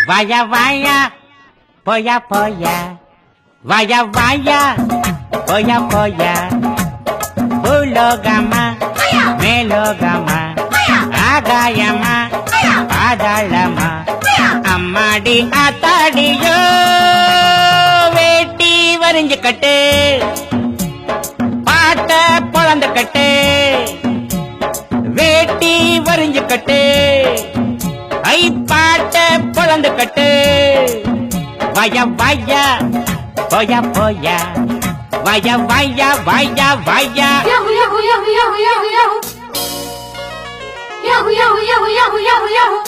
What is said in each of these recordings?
வாயா வாயா போயா போயா வாயா வாயா போயா போயா பூலோகமா மேலோகமா ஆகாயமா பாதாளமா அம்மாடி ஆத்தாடியோ வேட்டி வரிஞ்சு கட்டு பாட்ட பொழந்து கட்டு வேட்டி வரிஞ்சு கட்டு ஐ பாட்ட பொழந்து கட்டு வாயா வாயா போயா போயா வாயா வாயா வாயா வாயா Yahoo yahoo yahoo yahoo yahoo yahoo Yahoo yahoo yahoo yahoo yahoo yahoo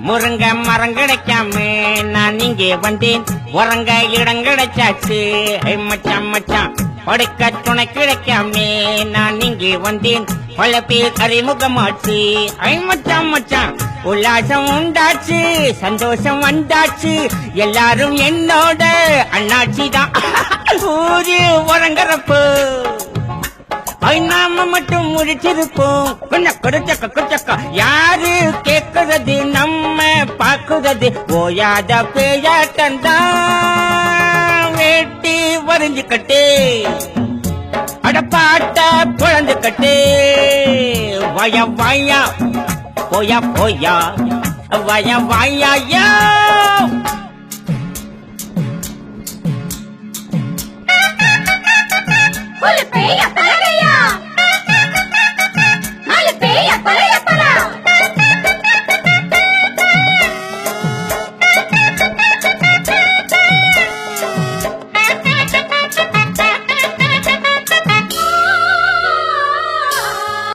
முருங்க மரம் கிடைக்காம நான் இங்கே வந்தேன் உறங்க இடம் கிடைச்சாச்சு மச்சான் மச்சான் படுக்க துணை கிடைக்காம நான் இங்கே வந்தேன் பல பேர் அறிமுகமாச்சு மச்சான் மச்சான் உல்லாசம் உண்டாச்சு சந்தோஷம் வந்தாச்சு எல்லாரும் என்னோட அண்ணாச்சி தான் ஊரு உறங்குறப்போ நாம மட்டும் முடிச்சிருப்போம் குச்சக்கா யாரு கேக்குறது நம்ம பாக்குறது ஓயாத பேயாட்டம் வேட்டி வரிஞ்சு கட்டு அடப்பாட்ட குழந்து கட்டு வய வாயா போயா போயா வய வாயா Ole peya